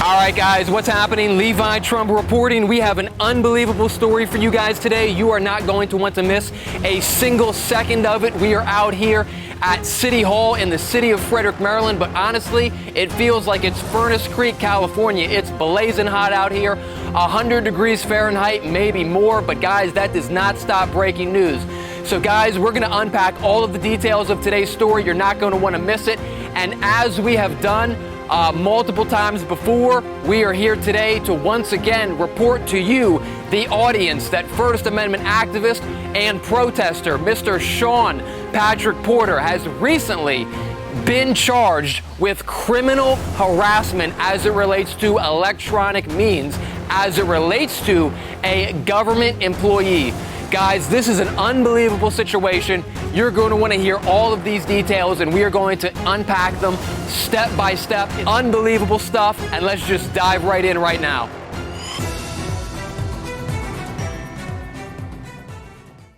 All right, guys, what's happening? Levi Trump reporting. We have an unbelievable story for you guys today. You are not going to want to miss a single second of it. We are out here at City Hall in the city of Frederick, Maryland, but honestly, it feels like it's Furnace Creek, California. It's blazing hot out here, 100 degrees Fahrenheit, maybe more, but guys, that does not stop breaking news. So guys, we're gonna unpack all of the details of today's story. You're not gonna wanna miss it. And as we have done multiple times before, we are here today to once again report to you, the audience, that First Amendment activist and protester, Mr. Shaun Patrick Porter, has recently been charged with criminal harassment as it relates to electronic means, as it relates to a government employee. Guys, this is an unbelievable situation. You're going to want to hear all of these details, and we are going to unpack them step by step. Unbelievable stuff, and let's just dive right in right now.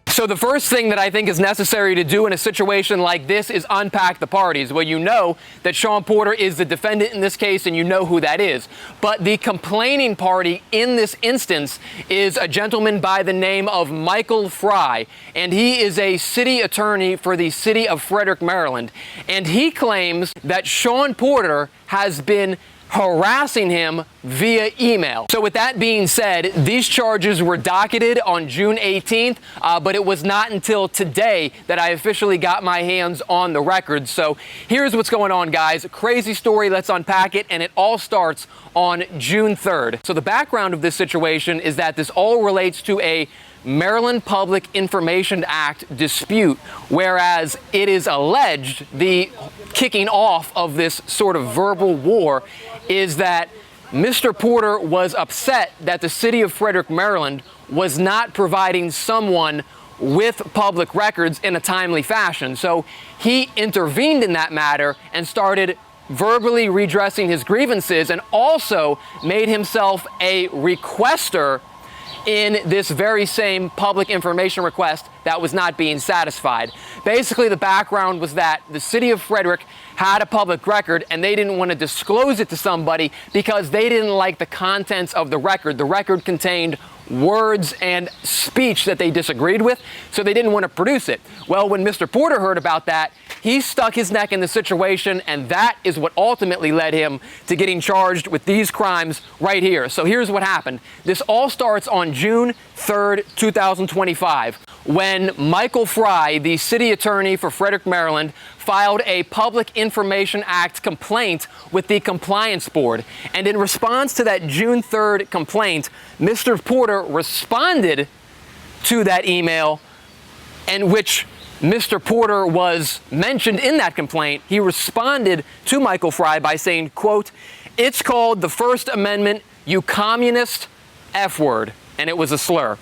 So the first thing that I think is necessary to do in a situation like this is unpack the parties. Well, you know that Shaun Porter is the defendant in this case, and you know who that is. But the complaining party in this instance is a gentleman by the name of Michael Fry, and he is a city attorney for the city of Frederick, Maryland. And he claims that Shaun Porter has been harassing him via email. So with that being said, these charges were docketed on June 18th, but it was not until today that I officially got my hands on the record. So here's what's going on, guys. Crazy story, let's unpack it, and it all starts on June 3rd. So the background of this situation is that this all relates to a Maryland Public Information Act dispute, whereas it is alleged the kicking off of this sort of verbal war is that Mr. Porter was upset that the city of Frederick, Maryland was not providing someone with public records in a timely fashion. So he intervened in that matter and started verbally redressing his grievances, and also made himself a requester in this very same public information request that was not being satisfied. Basically, the background was that the city of Frederick had a public record and they didn't want to disclose it to somebody because they didn't like the contents of the record. The record contained words and speech that they disagreed with, so they didn't want to produce it. Well, when Mr. Porter heard about that, he stuck his neck in the situation, and that is what ultimately led him to getting charged with these crimes right here. So here's what happened. This all starts on June 3rd, 2025, when Michael Fry, the city attorney for Frederick, Maryland, filed a Public Information Act complaint with the Compliance Board. And in response to that June 3rd complaint, Mr. Porter responded to that email, in which Mr. Porter was mentioned in that complaint. He responded to Michael Fry by saying, quote, "It's called the First Amendment, you communist F word." And it was a slur.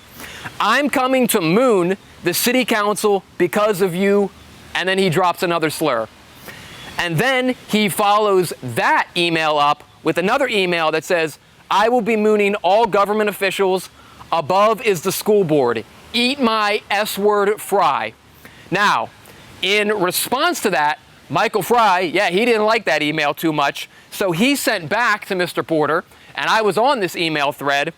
"I'm coming to moon the city council because of you." And then he drops another slur. And then he follows that email up with another email that says, "I will be mooning all government officials. Above is the school board. Eat my S word, Fry." Now, in response to that, Michael Fry, he didn't like that email too much. So he sent back to Mr. Porter, and I was on this email thread.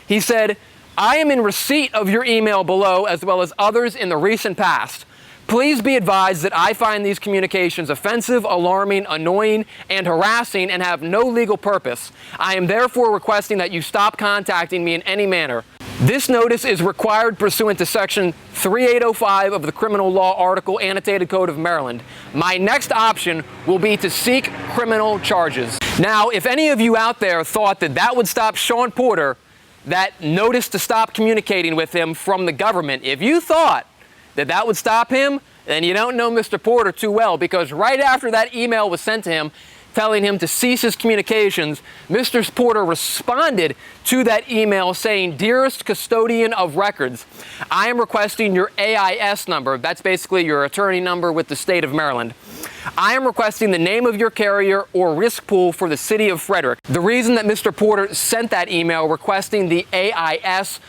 He said, "I am in receipt of your email below, as well as others in the recent past. Please be advised that I find these communications offensive, alarming, annoying, and harassing, and have no legal purpose. I am therefore requesting that you stop contacting me in any manner. This notice is required pursuant to Section 3805 of the Criminal Law Article Annotated Code of Maryland. My next option will be to seek criminal charges." Now, if any of you out there thought that that would stop Shaun Porter, that notice to stop communicating with him from the government, if you thought that that would stop him, then you don't know Mr. Porter too well, because right after that email was sent to him telling him to cease his communications, Mr. Porter responded to that email saying, "Dearest custodian of records, I am requesting your AIS number." That's basically your attorney number with the state of Maryland. "I am requesting the name of your carrier or risk pool for the city of Frederick." The reason that Mr. Porter sent that email requesting the AIS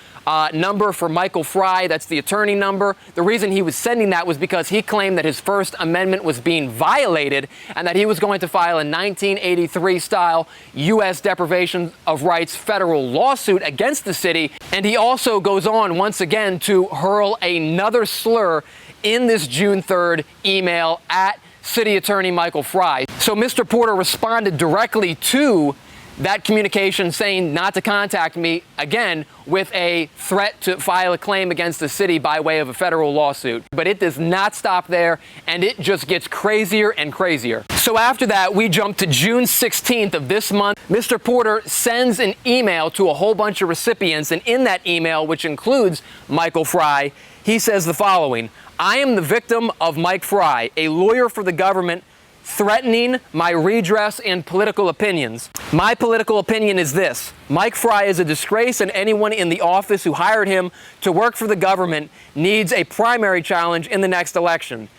number for Michael Fry, that's the attorney number, the reason he was sending that was because he claimed that his First Amendment was being violated and that he was going to file a 1983-style U.S. deprivation of rights federal lawsuit against the city. And he also goes on once again to hurl another slur in this June 3rd email at City Attorney Michael Fry. So Mr. Porter responded directly to that communication saying not to contact me again with a threat to file a claim against the city by way of a federal lawsuit. But it does not stop there, and it just gets crazier and crazier. So after that, we jump to June 16th of this month. Mr. Porter sends an email to a whole bunch of recipients, and in that email, which includes Michael Fry, he says the following: "I am the victim of Mike Fry, a lawyer for the government, threatening my redress and political opinions. My political opinion is this: Mike Fry is a disgrace, and anyone in the office who hired him to work for the government needs a primary challenge in the next election.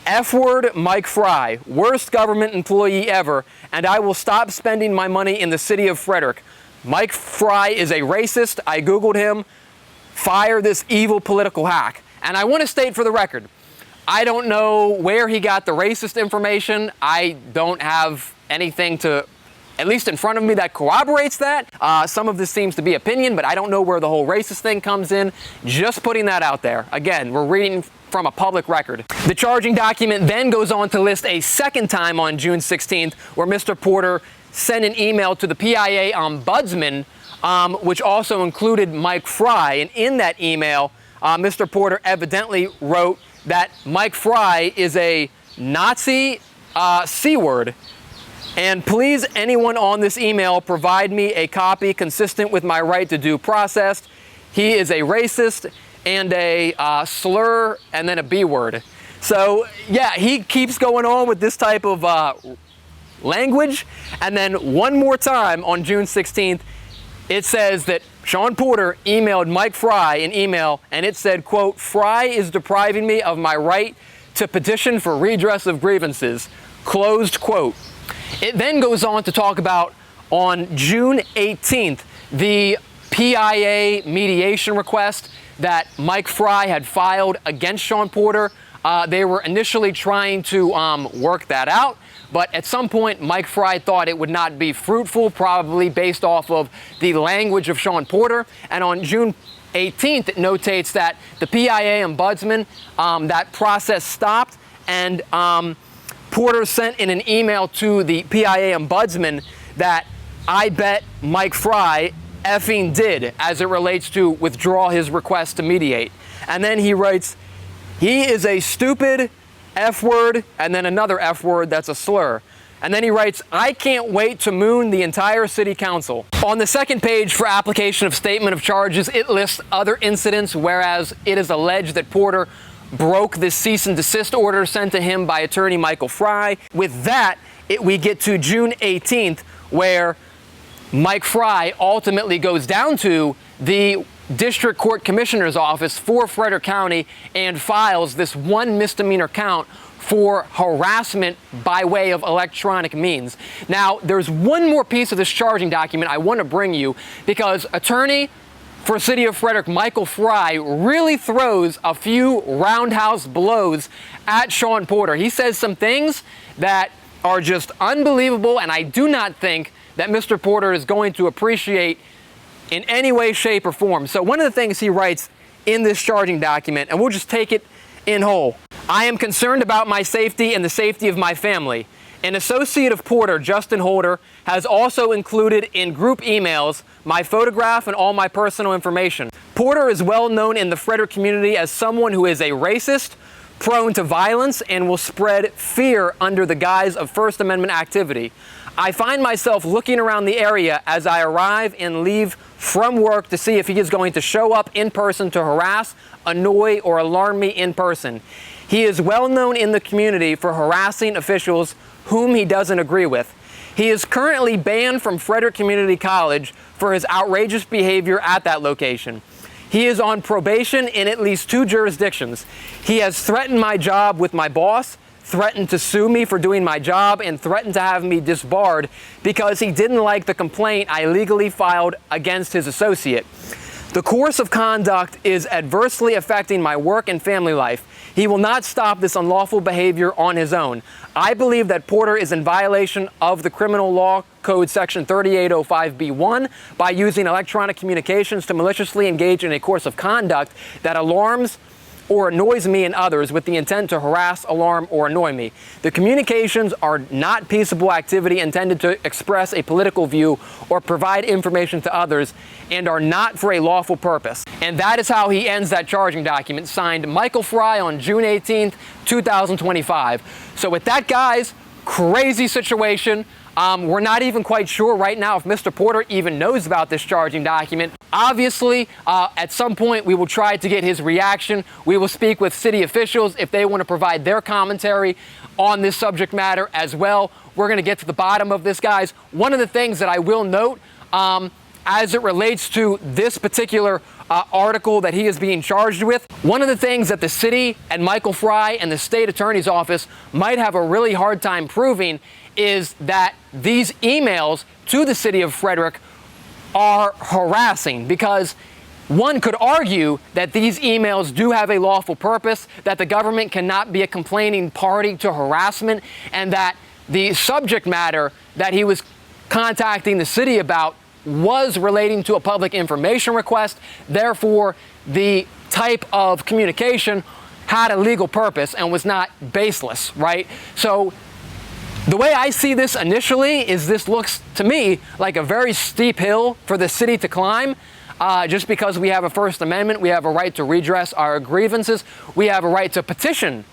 F-word Mike Fry, worst government employee ever, and I will stop spending my money in the city of Frederick. Mike Fry is a racist. I Googled him. Fire this evil political hack." And I want to state for the record, I don't know where he got the racist information. I don't have anything to, at least in front of me, that corroborates that. Some of this seems to be opinion, but I don't know where the whole racist thing comes in. Just putting that out there. Again, we're reading from a public record. The charging document then goes on to list a second time on June 16th where Mr. Porter sent an email to the PIA ombudsman, which also included Mike Fry. And in that email, Mr. Porter evidently wrote that Mike Fry is a Nazi C-word. And please, anyone on this email, provide me a copy consistent with my right to due process. He is a racist and a slur and then a B-word. So, yeah, he keeps going on with this type of language. And then one more time on June 16th, it says that Shaun Porter emailed Mike Fry an email, and it said, quote, "Fry is depriving me of my right to petition for redress of grievances," closed quote. It then goes on to talk about on June 18th, the PIA mediation request that Mike Fry had filed against Shaun Porter. They were initially trying to work that out, but at some point, Mike Fry thought it would not be fruitful, probably based off of the language of Shaun Porter. And on June 18th, it notates that the PIA ombudsman, that process stopped, and Porter sent in an email to the PIA ombudsman that I bet Mike Fry effing did as it relates to withdraw his request to mediate. And then he writes, "He is a stupid F-word," and then another F-word that's a slur. And then he writes, "I can't wait to moon the entire city council." On the second page for application of statement of charges, it lists other incidents, whereas it is alleged that Porter broke this cease and desist order sent to him by attorney Michael Fry. With that, we get to June 18th, where Mike Fry ultimately goes down to the District Court Commissioner's Office for Frederick County and files this one misdemeanor count for harassment by way of electronic means. Now, there's one more piece of this charging document I want to bring you, because attorney for City of Frederick Michael Fry really throws a few roundhouse blows at Shaun Porter. He says some things that are just unbelievable, and I do not think that Mr. Porter is going to appreciate in any way, shape, or form. So one of the things he writes in this charging document, and we'll just take it in whole: "I am concerned about my safety and the safety of my family. An associate of Porter, Justin Holder, has also included in group emails my photograph and all my personal information. Porter is well known in the Frederick community as someone who is a racist, prone to violence, and will spread fear under the guise of First Amendment activity. I find myself looking around the area as I arrive and leave from work to see if he is going to show up in person to harass, annoy, or alarm me in person. He is well known in the community for harassing officials whom he doesn't agree with. He is currently banned from Frederick Community College for his outrageous behavior at that location. He is on probation in at least 2 jurisdictions. He has threatened my job with my boss, threatened to sue me for doing my job, and threatened to have me disbarred because he didn't like the complaint I legally filed against his associate. The course of conduct is adversely affecting my work and family life. He will not stop this unlawful behavior on his own. I believe that Porter is in violation of the Criminal Law Code Section 3805B1 by using electronic communications to maliciously engage in a course of conduct that alarms or annoys me and others with the intent to harass, alarm, or annoy me. The communications are not peaceable activity intended to express a political view or provide information to others and are not for a lawful purpose. And that is how he ends that charging document, signed Michael Fry on June 18th, 2025. So with that, guys, crazy situation. We're not even quite sure right now if Mr. Porter even knows about this charging document. Obviously, at some point, we will try to get his reaction. We will speak with city officials if they want to provide their commentary on this subject matter as well. We're going to get to the bottom of this, guys. One of the things that I will note, as it relates to this particular article that he is being charged with, one of the things that the city and Michael Fry and the state attorney's office might have a really hard time proving is that these emails to the city of Frederick are harassing, because one could argue that these emails do have a lawful purpose, that the government cannot be a complaining party to harassment, and that the subject matter that he was contacting the city about was relating to a public information request. Therefore, the type of communication had a legal purpose and was not baseless, right? So the way I see this initially is this looks to me like a very steep hill for the city to climb. Just because we have a First Amendment, we have a right to redress our grievances, we have a right to petition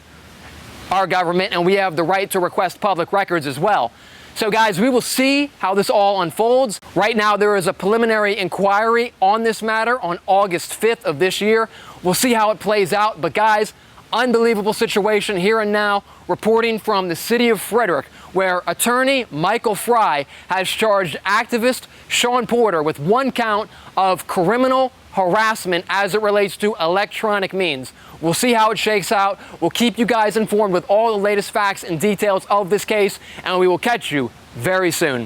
our government, and we have the right to request public records as well. So guys, we will see how this all unfolds. Right now, there is a preliminary inquiry on this matter on August 5th of this year. We'll see how it plays out. But guys, unbelievable situation here and now, reporting from the city of Frederick, where attorney Michael Fry has charged activist Shaun Porter with 1 count of criminal harassment as it relates to electronic means. We'll see how it shakes out. We'll keep you guys informed with all the latest facts and details of this case, and we will catch you very soon.